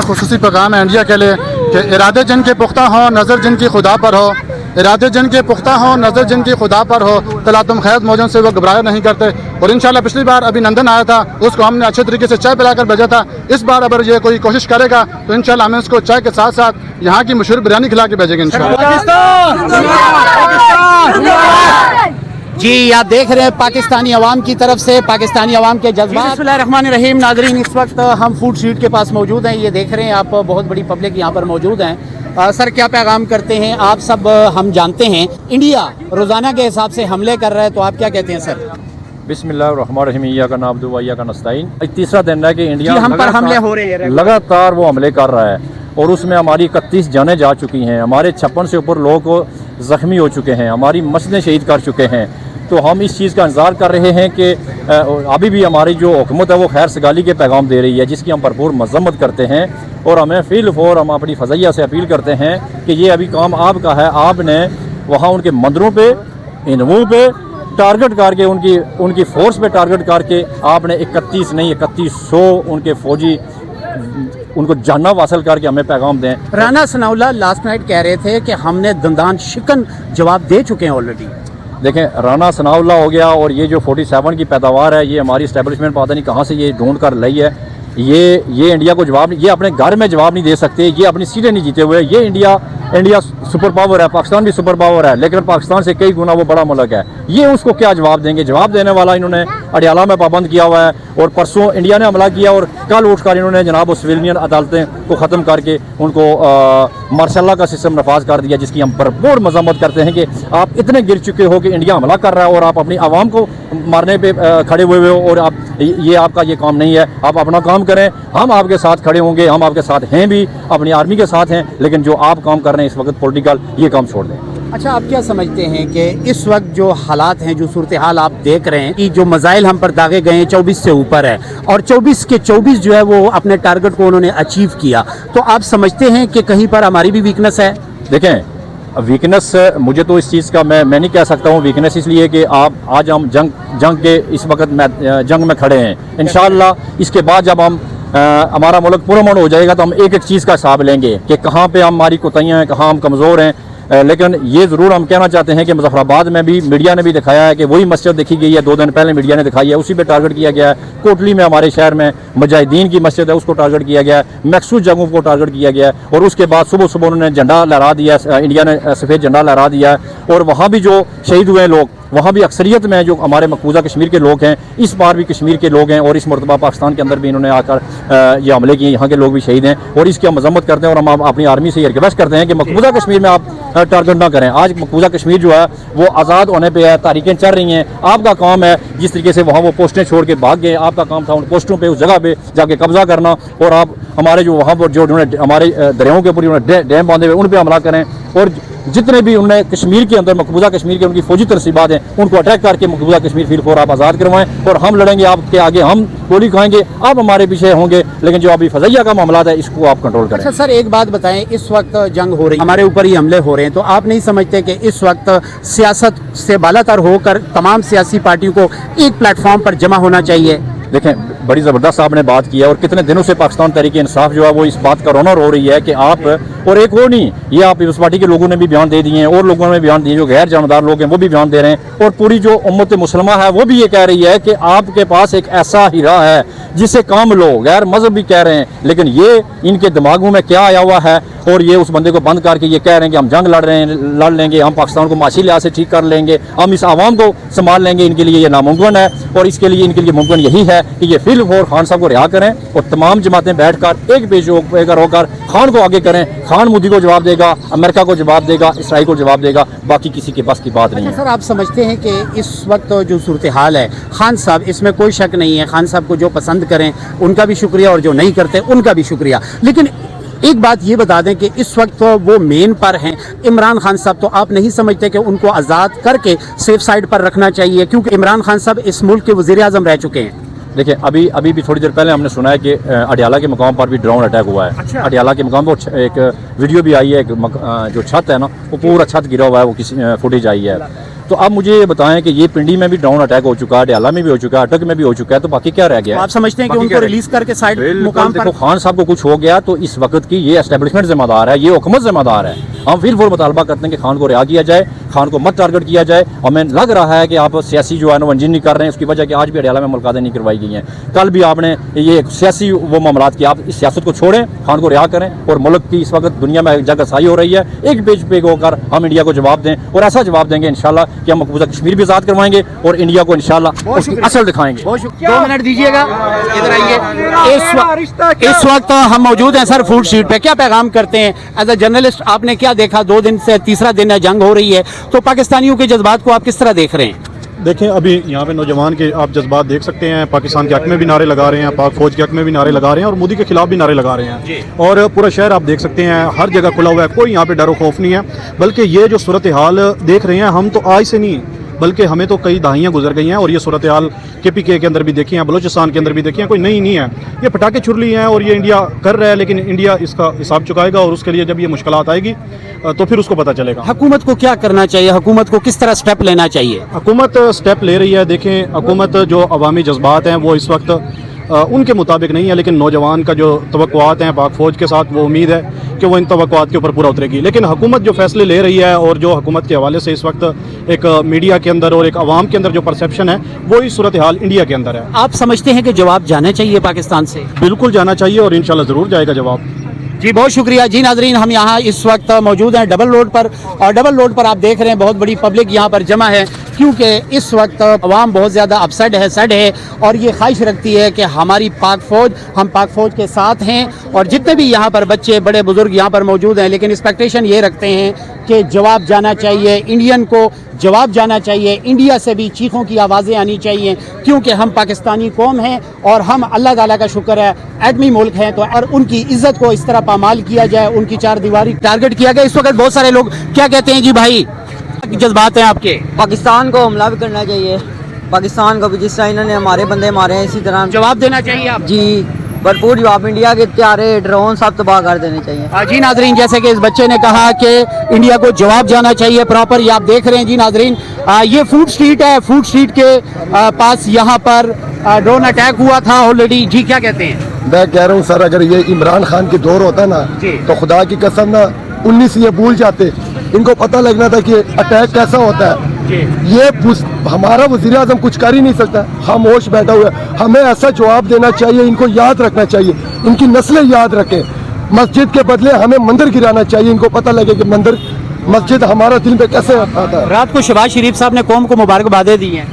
खुसूसी पैगाम है इंडिया के लिए कि इरादे जिनके पुख्ता हों, नज़र जिनकी खुदा पर हो। इरादे जिनके पुख्ता हों, नज़र जिनकी खुदा पर हो, तला तुम खैर मौजों से वो घबराया नहीं करते। और इंशाल्लाह पिछली बार अभिनंदन आया था, उसको हमने अच्छे तरीके से चाय पिलाकर भेजा था। इस बार अगर ये कोई कोशिश करेगा तो इंशाल्लाह हमें उसको चाय के साथ साथ यहाँ की मशहूर बिरयानी खिला के भेजेंगे इंशाल्लाह। जी आप देख रहे हैं पाकिस्तानी अवाम की तरफ से पाकिस्तानी अवाम के जज्बात। बिस्मिल्लाहिर्रहमानिर्रहीम। नाजरीन, इस वक्त हम फूड स्ट्रीट के पास मौजूद हैं। ये देख रहे हैं आप, बहुत बड़ी पब्लिक यहाँ पर मौजूद हैं। सर, क्या पैगाम करते हैं आप? सब हम जानते हैं इंडिया रोज़ाना के हिसाब से हमले कर रहा है, तो आप क्या कहते हैं सर? बिस्मिल्लाहिर्रहमानिर्रहीम। इय्या का नाबुदु व इय्या का नस्तईन। तीसरा दिन है कि इंडिया हम पर हमले हो रहे हैं, लगातार वो हमले कर रहा है और उसमें हमारी 31 जानें जा चुकी हैं। हमारे 56 से ऊपर लोग ज़ख्मी हो चुके हैं, हमारी मस्जिदें शहीद कर चुके हैं। तो हम इस चीज़ का इंतज़ार कर रहे हैं कि अभी भी हमारी जो हुकूमत है वो खैर सगाली के पैगाम दे रही है, जिसकी हम भरपूर मजम्मत करते हैं। और हमें फ़िल फ़ौर हम अपनी फ़ज़ैया से अपील करते हैं कि ये अभी काम आपका है। आपने वहाँ उनके मंदिरों पे, इनवों पे टारगेट करके, उनकी फ़ोर्स पे टारगेट करके आपने 31 नहीं 3100 उनके फ़ौजी उनको जाना वासल करके हमें पैगाम दें। राना सनाउल्लाह लास्ट नाइट कह रहे थे कि हमने दंदान शिकन जवाब दे चुके हैं ऑलरेडी। देखें, राना सनाउल्लाह हो गया और ये जो 47 की पैदावार है, ये हमारी इस्टेब्लिशमेंट पता नहीं कहाँ से ये ढूंढ कर लाई है। ये इंडिया को जवाब, ये अपने घर में जवाब नहीं दे सकते, ये अपनी सीटें नहीं जीते हुए। ये इंडिया सुपर पावर है, पाकिस्तान भी सुपर पावर है, लेकिन पाकिस्तान से कई गुना वो बड़ा मुल्क है। ये उसको क्या जवाब देंगे? जवाब देने वाला इन्होंने अडियाला में पाबंद किया हुआ है और परसों इंडिया ने हमला किया और कल उठकर इन्होंने जनाब सिविलियन अदालतें को ख़त्म करके उनको मार्शल का सिस्टम नफाज कर दिया, जिसकी हम भरपूर मजम्मत करते हैं कि आप इतने गिर चुके हो कि इंडिया हमला कर रहा है और आप अपनी आवाम को मारने पर खड़े हुए हो और आप ये आपका ये काम नहीं है। आप अपना काम करें, हम आपके साथ खड़े होंगे, हम आपके साथ हैं भी, अपनी आर्मी के साथ हैं, लेकिन जो आप काम कर रहे हैं इस वक्त पॉलिटिकल, ये काम छोड़ दें। अच्छा, आप क्या समझते हैं कि इस वक्त जो हालात हैं, जो सूरत हाल आप देख रहे हैं कि जो मज़ाइल हम पर दागे गए हैं 24 से ऊपर है और 24 के 24 जो है वो अपने टारगेट को उन्होंने अचीव किया, तो आप समझते हैं कि कहीं पर हमारी भी वीकनेस है? देखें, वीकनेस मुझे तो इस चीज़ का मैं नहीं कह सकता हूँ वीकनेस, इसलिए कि आज हम जंग के इस वक्त जंग में खड़े हैं। इंशाअल्लाह इसके बाद जब हमारा मुल्क पुरअमन हो जाएगा तो हम एक एक चीज़ का हिसाब लेंगे कि कहाँ पे हमारी कोताहियाँ हैं, कहाँ हम कमज़ोर हैं। लेकिन ये ज़रूर हम कहना चाहते हैं कि मुजफ्फराबाद में भी मीडिया ने भी दिखाया है कि वही मस्जिद देखी गई है, 2 दिन पहले मीडिया ने दिखाई है, उसी पे टारगेट किया गया है। कोटली में हमारे शहर में मुजाहिदीन की मस्जिद है, उसको टारगेट किया गया है, मखसूस जगहों को टारगेट किया गया है। और उसके बाद सुबह सुबह उन्होंने झंडा लहरा दिया, इंडिया ने सफ़ेद झंडा लहरा दिया है। और वहाँ भी जो शहीद हुए लोग, वहाँ भी अक्सरियत में जो हमारे मकबूजा कश्मीर के लोग हैं, इस बार भी कश्मीर के लोग हैं और इस मरतबा पाकिस्तान के अंदर भी इन्होंने आकर ये हमले किए, यहाँ के लोग भी शहीद हैं और इसकी हम मजम्मत करते हैं। और हम अपनी आर्मी से ये रिक्वेस्ट करते हैं कि मकबूजा कश्मीर में आप टारगेट ना करें। आज मकबूजा कश्मीर जो है वो आज़ाद होने पर है, तारीखें चल रही हैं। आपका काम है, जिस तरीके से वहाँ वो पोस्टें छोड़ के भाग गए, आपका काम था उन पोस्टों पर, उस जगह पर जाके कब्जा करना। और आप हमारे जो वहाँ पर जो उन्होंने हमारे दरियाओं के ऊपर उन्होंने डैम बांधे हुए, उन पर हमला करें। और जितने भी उन्होंने कश्मीर के अंदर मकबूजा कश्मीर के उनकी फौजी तरसीबात हैं, उनको अटैक करके मकबूजा कश्मीर फिर फोर आप आज़ाद करवाएं और हम लड़ेंगे आपके आगे, हम गोली खाएंगे, आप हमारे पीछे होंगे, लेकिन जो अभी फज़ैया का मामला है इसको आप कंट्रोल करें। अच्छा सर, एक बात बताएं, इस वक्त जंग हो रही है, हमारे ऊपर ही हमले हो रहे हैं, तो आप नहीं समझते कि इस वक्त सियासत से बालातर होकर तमाम सियासी पार्टियों को एक प्लेटफॉर्म पर जमा होना चाहिए? देखें, बड़ी ज़बरदस्त आपने बात की है और कितने दिनों से पाकिस्तान तहरीक इंसाफ जो है वो इस बात का रोना रो रही है कि आप, और एक वो नहीं, ये आप पीपल्स पार्टी के लोगों ने भी बयान दे दिए हैं और लोगों ने बयान दिए, जो गैर जानदार लोग हैं वो भी बयान दे रहे हैं और पूरी जो उम्मत मुसलमा है वो भी ये कह रही है कि आपके पास एक ऐसा हीरा है जिससे काम लो। गैर मजहब भी कह रहे हैं, लेकिन ये इनके दिमागों में क्या आया हुआ है और ये उस बंदे को बंद करके ये कह रहे हैं कि हम जंग लड़ लेंगे, हम पाकिस्तान को माशी लिहाज से ठीक कर लेंगे, हम इस आवाम को संभाल लेंगे। इनके लिए ये नामुमकिन है और इसके लिए इनके लिए मुमकिन यही है कि ये फिल फौर खान साहब को रिहा करें और तमाम जमातें बैठकर एक पेश होकर खान को आगे करें। खान मोदी को जवाब देगा, अमेरिका को जवाब देगा, इसराइल को जवाब देगा, बाकी किसी के बस की बात नहीं है। सर, आप समझते हैं कि इस वक्त जो सूरत हाल है, खान साहब, इसमें कोई शक नहीं है, खान साहब को जो पसंद करें उनका भी शुक्रिया और जो नहीं करते उनका भी शुक्रिया, लेकिन एक बात ये बता दें कि इस वक्त तो वो मेन पर हैं इमरान खान साहब, तो आप नहीं समझते कि उनको आज़ाद करके सेफ साइड पर रखना चाहिए, क्योंकि इमरान खान साहब इस मुल्क के वज़ीर आज़म रह चुके हैं? देखिए, अभी भी थोड़ी देर पहले हमने सुना है कि अडियाला के मकाम पर भी ड्रोन अटैक हुआ है। अच्छा। अडियाला के मकाम पर एक वीडियो भी आई है, जो छत है ना वो पूरा छत गिरा हुआ है, वो किसी फुटेज आई है। तो अब मुझे ये बताएं कि ये पिंडी में भी ड्रोन अटैक हो चुका है, डयाला में भी हो चुका है, अटक में भी हो चुका है, तो बाकी क्या रह गया है? आप समझते हैं कि बाकी उनको क्या रह रिलीज करके साइड बिल्कुल, मुकाम पर देखो खान साहब को कुछ हो गया तो इस वक्त की ये एस्टेब्लिशमेंट जिम्मेदार है, ये हुकूमत जिम्मेदार है। हम फिर मुतालबा करते हैं कि खान को रिहा किया जाए, खान को मत टारगेट किया जाए। और मैं लग रहा है कि आप सियासी जो है ना वंजिन नहीं कर रहे हैं, उसकी वजह कि आज भी अडयाला में मुलाकातें नहीं करवाई गई हैं। कल भी आपने ये सियासी वो मामलात की, आप इस सियासत को छोड़ें, खान को रिहा करें और मुल्क की इस वक्त दुनिया में जगहसाई हो रही है, एक पेज पे होकर हम इंडिया को जवाब दें और ऐसा जवाब देंगे इंशाल्लाह कि हम मकबूजा कश्मीर भी आज़ाद करवाएंगे और इंडिया को इंशाल्लाह उसकी असल दिखाएंगे। 2 मिनट दीजिएगा, इधर आइए। इस वक्त हम मौजूद हैं सर फूड स्ट्रीट पे, क्या पैगाम करते हैं एज अ जर्नलिस्ट? आपने क्या देखा? 2 दिन से तीसरा दिन है, जंग हो रही है, तो पाकिस्तानियों के जज्बात को आप किस तरह देख रहे हैं? देखें, अभी यहाँ पे नौजवान के आप जज्बात देख सकते हैं, पाकिस्तान के हक में भी नारे लगा रहे हैं, पाक फौज के हक में भी नारे लगा रहे हैं और मोदी के खिलाफ भी नारे लगा रहे हैं। और पूरा शहर आप देख सकते हैं, हर जगह खुला हुआ है, कोई यहाँ पे डर खौफ नहीं है। बल्कि ये जो सूरत हाल देख रहे हैं हम तो आज से नहीं, बल्कि हमें तो कई दहाइयाँ गुजर गई हैं और ये सूरत हाल KPK के अंदर भी देखी है, बलूचिस्तान के अंदर भी देखी है, कोई नई नहीं है। ये पटाखे छुरली हैं और ये इंडिया कर रहा है, लेकिन इंडिया इसका हिसाब चुकाएगा और उसके लिए जब ये मुश्किलात आएगी तो फिर उसको पता चलेगा। हुकूमत को क्या करना चाहिए? हुकूमत को किस तरह स्टेप लेना चाहिए? हुकूमत स्टेप ले रही है। देखें, हुकूमत जो अवामी जज्बात हैं वो इस वक्त उनके मुताबिक नहीं है, लेकिन नौजवान का जो तवक्कुआत हैं पाक फ़ौज के साथ, वो उम्मीद है कि वो इन तवक्कुआत के ऊपर पूरा उतरेगी। लेकिन हुकूमत जो फैसले ले रही है और जो हुकूमत के हवाले से इस वक्त एक मीडिया के अंदर और एक आवाम के अंदर जो परसेप्शन है, वो ही सूरत हाल इंडिया के अंदर है। आप समझते हैं कि जवाब जाना चाहिए पाकिस्तान से? बिल्कुल जाना चाहिए और इंशाल्लाह ज़रूर जाएगा जवाब। जी बहुत शुक्रिया। जी नाजरीन, हम यहाँ इस वक्त मौजूद हैं डबल रोड पर, और डबल रोड पर आप देख रहे हैं बहुत बड़ी पब्लिक यहाँ पर जमा है, क्योंकि इस वक्त अवाम बहुत ज़्यादा अपसेट है, सैड है, और ये ख्वाहिश रखती है कि हमारी पाक फ़ौज, हम पाक फ़ौज के साथ हैं। और जितने भी यहाँ पर बच्चे बड़े बुजुर्ग यहाँ पर मौजूद हैं, लेकिन एक्सपेक्टेशन ये रखते हैं कि जवाब जाना चाहिए, इंडियन को जवाब जाना चाहिए, इंडिया से भी चीखों की आवाज़ें आनी चाहिए, क्योंकि हम पाकिस्तानी कौम हैं और हम अल्लाह ताला का शुक्र है एटमी मुल्क हैं, तो और उनकी इज्जत को इस तरह पामाल किया जाए, उनकी 4 दीवारी टारगेट किया गया। इस वक्त बहुत सारे लोग क्या कहते हैं? जी भाई, जज्बात हैं आपके? पाकिस्तान को हमला भी करना चाहिए, पाकिस्तान को भी जिस तरह इन्होंने हमारे बंदे मारे हैं इसी तरह जवाब देना चाहिए आप? जी भरपूर जवाब। इंडिया के हथियारे, ड्रोन सब तबाह कर देने चाहिए। जी नाजरीन, जैसे कि इस बच्चे ने कहा कि इंडिया को जवाब जाना चाहिए प्रॉपर, ये आप देख रहे हैं। जी नाजरीन, ये फूड स्ट्रीट है, फूड स्ट्रीट के पास यहाँ पर ड्रोन अटैक हुआ था ऑलरेडी। जी क्या कहते हैं? मैं कह रहा हूँ सर, अगर ये इमरान खान की दौर होता ना, तो खुदा की कसम ना 19 ये भूल जाते। इनको पता लगना था कि अटैक कैसा होता है। ये हमारा वज़ीर आज़म कुछ कर ही नहीं सकता, हम होश बैठा हुआ है। हमें ऐसा जवाब देना चाहिए, इनको याद रखना चाहिए, इनकी नस्लें याद रखें। मस्जिद के बदले हमें मंदिर गिराना चाहिए, इनको पता लगे कि मंदिर मस्जिद हमारा दिल पे कैसे आता है। रात को शहबाज शरीफ साहब ने कौम को मुबारकबादें दी हैं।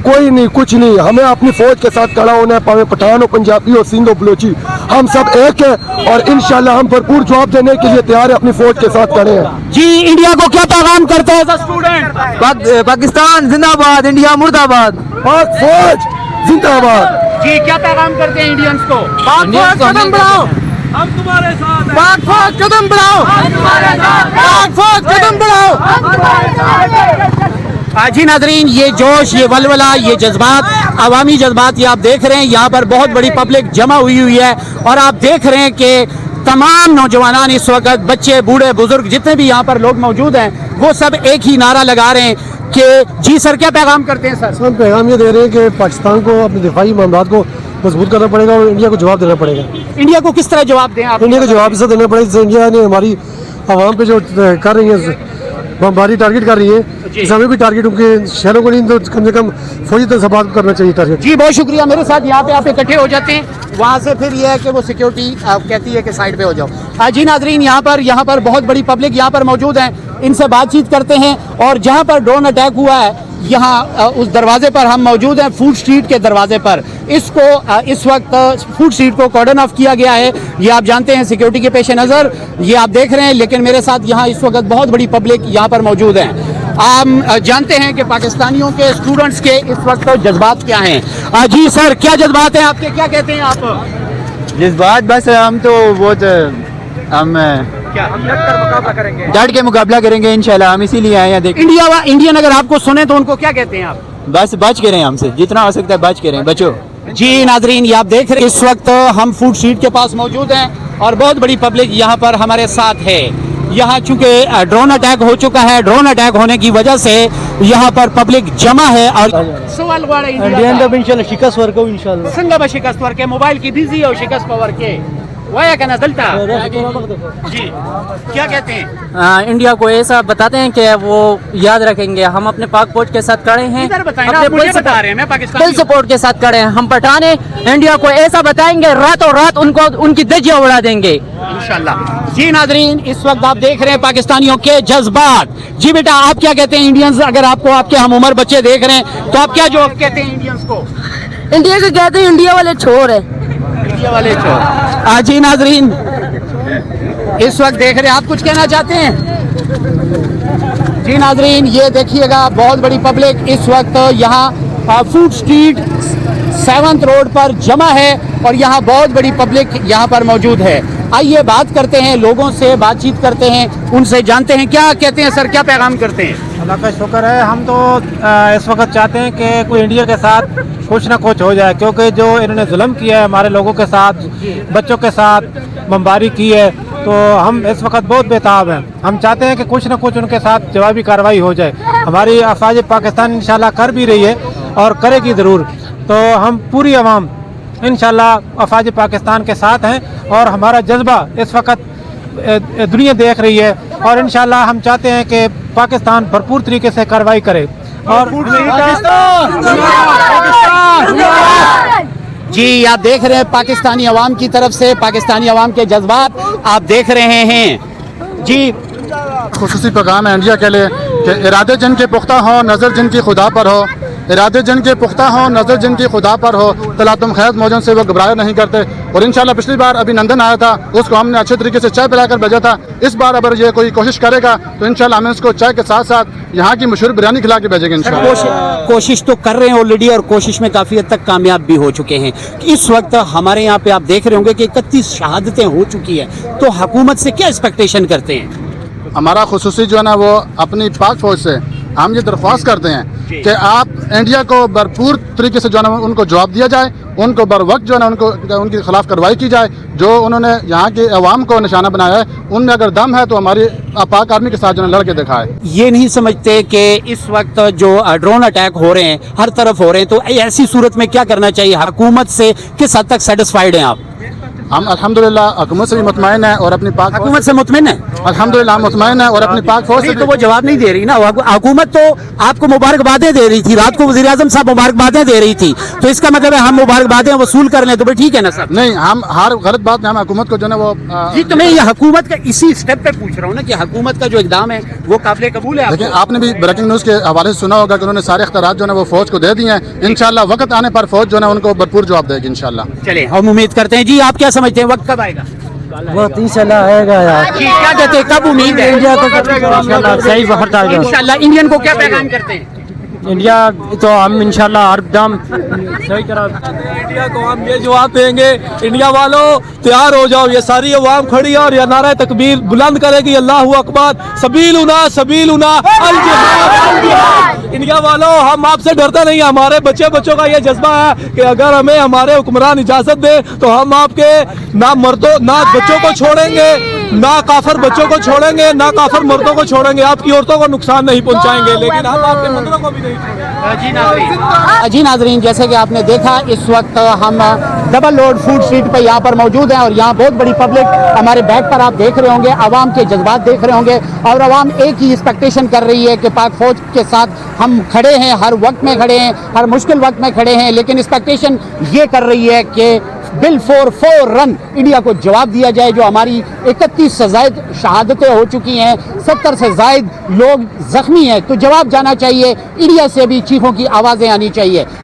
कोई नहीं, कुछ नहीं, हमें अपनी फौज के साथ खड़ा होना है, पावे पठान हो, पंजाबी हो, सिंध हो, बलोची, हम सब एक है और इंशाल्लाह हम भरपूर जवाब देने के लिए तैयार है, अपनी फौज के साथ खड़े हैं। जी इंडिया को क्या पैगाम करते हैं स्टूडेंट? पाकिस्तान जिंदाबाद, इंडिया मुर्दाबाद, पाक फौज जिंदाबाद। जी क्या पैगाम करते हैं इंडियंस को? कदम बढ़ाओ, हम तुम्हारे साथ हैं। पाक फौज कदम बढ़ाओ, पाक फौज कदम बढ़ाओ। जी नाजरीन, ये जोश, ये वलवला, ये जज्बात, अवामी जज्बात, ये आप देख रहे हैं यहाँ पर बहुत बड़ी पब्लिक जमा हुई है, और आप देख रहे हैं कि तमाम नौजवान इस वक्त, बच्चे, बूढ़े, बुजुर्ग, जितने भी यहाँ पर लोग मौजूद हैं, वो सब एक ही नारा लगा रहे हैं कि जी सर क्या पैगाम करते हैं? सर हम पैगाम ये दे रहे हैं कि पाकिस्तान को अपने दिफाई मामलात को मजबूत करना पड़ेगा और इंडिया को जवाब देना पड़ेगा। इंडिया को किस तरह जवाब दें आप? इंडिया को जवाब इसे देना पड़ेगा जैसे इंडिया ने हमारी आवाम पे जो कर रही है, बमबारी टारगेट कर रही है, इस हमें भी टारगेट उनके शहरों को नहीं तो कम से कम फौजी तनसाबात करना चाहिए टारगेट। जी बहुत शुक्रिया। मेरे साथ यहाँ पे आप इकट्ठे हो जाते हैं, वहाँ से फिर ये है कि वो सिक्योरिटी कहती है कि साइड पे हो जाओ। जी नाजरीन, यहाँ पर बहुत बड़ी पब्लिक यहाँ पर मौजूद है, इनसे बातचीत करते हैं। और जहाँ पर ड्रोन अटैक हुआ है, यहाँ उस दरवाजे पर हम मौजूद हैं, फूड स्ट्रीट के दरवाजे पर। इसको इस वक्त फूड स्ट्रीट को कॉर्डन ऑफ किया गया है, ये आप जानते हैं सिक्योरिटी के पेश नज़र, ये आप देख रहे हैं। लेकिन मेरे साथ यहाँ इस वक्त बहुत बड़ी पब्लिक यहाँ पर मौजूद है। हम जानते हैं कि पाकिस्तानियों के स्टूडेंट्स के इस वक्त जज्बात क्या हैं। जी सर, क्या जज्बात हैं आपके, क्या कहते हैं आप? जज्बात बस हम तो वो हम डट के मुकाबला करेंगे इंशाल्लाह, हम इसीलिए आए हैं। देखें इंडियन अगर आपको सुने तो उनको क्या कहते हैं आप? बस बच के रहें, हमसे जितना हो सकता है बच के रहें, बचो। जी नाजरीन, ये आप देख रहे हैं इस वक्त हम फूड स्ट्रीट के पास मौजूद हैं और बहुत बड़ी पब्लिक यहाँ पर हमारे साथ है। यहाँ चूंकि ड्रोन अटैक हो चुका है, ड्रोन अटैक होने की वजह से यहाँ पर पब्लिक जमा है और सवाल इंशाल्लाह शिकस्त वर्को इंशाल्लाह संगा शिकस्त वर्के मोबाइल की बिजी हो शिकस्त पावर के वाया का नजलता जी क्या कहते हैं? इंडिया को ऐसा बताते हैं कि वो याद रखेंगे। हम अपने पाक फौज के साथ खड़े हैं, इधर बताएं ना, अपने मुझे बता रहे हैं, मैं पाकिस्तानी फुल सपोर्ट के साथ खड़े हैं। हम पठान हैं, इंडिया को ऐसा बताएंगे रातों रात उनको उनकी धज्जियां उड़ा देंगे इंशाल्लाह। जी नाजरीन, इस वक्त आप देख रहे हैं पाकिस्तानियों के जज्बात। जी बेटा, आप क्या कहते हैं इंडियंस? अगर आपको आपके हम उम्र बच्चे देख रहे हैं तो आप क्या जवाब कहते हैं इंडियंस को? इंडिया को कहते हैं इंडिया वाले छोर है, इंडिया वाले छोर। जी नाजरीन, इस वक्त देख रहे हैं, आप कुछ कहना चाहते हैं? जी नाजरीन, ये देखिएगा बहुत बड़ी पब्लिक इस वक्त यहाँ फूड स्ट्रीट 7th रोड पर जमा है और यहाँ बहुत बड़ी पब्लिक यहाँ पर मौजूद है। आइए बात करते हैं, लोगों से बातचीत करते हैं, उनसे जानते हैं क्या कहते हैं। सर, क्या पैगाम करते हैं? अल्लाह का शुक्र है। हम तो इस वक्त चाहते हैं कि कोई इंडिया के साथ कुछ ना कुछ हो जाए, क्योंकि जो इन्होंने जुल्म किया है हमारे लोगों के साथ, बच्चों के साथ बमबारी की है, तो हम इस वक्त बहुत बेताब हैं। हम चाहते हैं कि कुछ ना कुछ उनके साथ जवाबी कार्रवाई हो जाए। हमारी अफवाज पाकिस्तान इंशाल्लाह कर भी रही है और करेगी ज़रूर। तो हम पूरी आवाम इंशाल्लाह अफवाज पाकिस्तान के साथ हैं और हमारा जज्बा इस वक्त दुनिया देख रही है और इंशाल्लाह हम चाहते हैं कि पाकिस्तान भरपूर तरीके से कार्रवाई करे। और जी, आप देख रहे हैं पाकिस्तानी अवाम की तरफ से पाकिस्तानी अवाम के जज्बात आप देख रहे हैं। जी, खुसूसी पैगाम है इंडिया के लिए कि इरादे जिनके पुख्ता हो, नज़र जिनकी खुदा पर हो, इरादे जिनके पुख्ता हो, नज़र जिनकी खुदा पर हो, तलातुम खैर मौजों से वो घबराया नहीं करते। और इंशाल्लाह पिछली बार अभिनंदन आया था, उसको हमने अच्छे तरीके से चाय पिलाकर भेजा था। इस बार अगर ये कोई कोशिश करेगा तो इंशाल्लाह हम इसको चाय के साथ साथ यहाँ की मशहूर बिरयानी खिला के भेजेंगे इंशाल्लाह। कोशिश तो कर रहे हैं ऑलरेडी और कोशिश में काफ़ी हद तक कामयाब भी हो चुके हैं। इस वक्त हमारे यहाँ पे आप देख रहे होंगे कि 31 शहादतें हो चुकी है, तो हुकूमत से क्या एक्सपेक्टेशन करते हैं? हमारा खुसूसी जो है ना वो अपनी पाक फौज से हम ये दरख्वास्त करते हैं कि आप इंडिया को भरपूर तरीके से जो है ना उनको जवाब दिया जाए, उनको बर वक्त जो है ना उनके खिलाफ कार्रवाई की जाए। जो उन्होंने यहाँ के अवाम को निशाना बनाया है, उनमें अगर दम है तो हमारी पाक आर्मी के साथ जो है लड़ के दिखाए। ये नहीं समझते कि इस वक्त जो ड्रोन अटैक हो रहे हैं हर तरफ हो रहे हैं, तो ऐसी सूरत में क्या करना चाहिए? हुकूमत से किस हद तक सेटिस्फाइड हैं आप? हम अल्हम्दुलिल्लाह हुकूमत से भी मुतमईन है और अपनी पाक हुकूमत से मुतमईन है? अल्हम्दुलिल्लाह हम मुतमईन है और अपनी पाक फौज से तो वो जवाब नहीं दे रही ना। हुकूमत तो आपको मुबारकबादें दे रही थी, रात को वज़ीर आज़म साहब मुबारकबादें दे रही थी, तो इसका मतलब है हम मुबारकबादें वसूल कर लें तो भाई ठीक है ना सर? नहीं, हम हर गलत बात में हम हुकूमत को जो है वो जी, तो मैं ये हुकूमत का इसी स्टेप पे पूछ रहा हूँ ना कि हुकूमत का जो इकदाम है वो काबिल कबूल है? लेकिन आपने भी ब्रेकिंग न्यूज़ के हवाले से सुना होगा कि उन्होंने सारे इख्तियारात जो है वो फौज को दे दिए हैं। इंशाल्लाह वक्त आने पर फौज जो है उनको भरपूर जवाब देगी इंशाल्लाह। चले, हम उम्मीद करते हैं। जी, आप क्या समझते हैं वक्त कब आएगा? वक्त इंशाल्लाह आएगा यार। जी, क्या कहते हैं, कब उम्मीद है? इंडिया को इंशाल्लाह सही वक्त आएगा इंशाल्लाह। इंडियन को क्या पैगाम करते हैं? इंडिया तो हम इंशाल्लाह हरदम सही तरह इंडिया को हम ये जवाब देंगे, इंडिया वालों तैयार हो जाओ, ये सारी अवाम खड़ी है और ये नारा तकबीर बुलंद करेगी, अल्लाहु अकबर, सबीलुना सबीलुना अल जिहाद। इंडिया वालों, हम आपसे डरते नहीं, हमारे बच्चों का ये जज्बा है कि अगर हमें हमारे हुक्मरान इजाजत दे तो हम आपके ना मर्दों ना बच्चों को छोड़ेंगे, ना काफर बच्चों को छोड़ेंगे, ना काफर मर्दों को छोड़ेंगे, आपकी औरतों को नुकसान नहीं पहुंचाएंगे, लेकिन हम आपके मंदिरों को भी नहीं छोड़ेंगे। जी नाज़रीन, जैसे कि आपने देखा इस वक्त हम डबल रोड फूड स्ट्रीट पे यहाँ पर मौजूद हैं और यहाँ बहुत बड़ी पब्लिक हमारे बैक पर आप देख रहे होंगे, आवाम के जज्बात देख रहे होंगे और आवाम एक ही एक्सपेक्टेशन कर रही है कि पाक फौज के साथ हम खड़े हैं, हर वक्त में खड़े हैं, हर मुश्किल वक्त में खड़े हैं, लेकिन एक्सपेक्टेशन ये कर रही है कि बिल फॉर रन इंडिया को जवाब दिया जाए। जो हमारी 31 से ज़ायद शहादतें हो चुकी हैं, 70 से ज़ायद लोग ज़ख्मी हैं, तो जवाब जाना चाहिए, इंडिया से भी चीखों की आवाज़ें आनी चाहिए।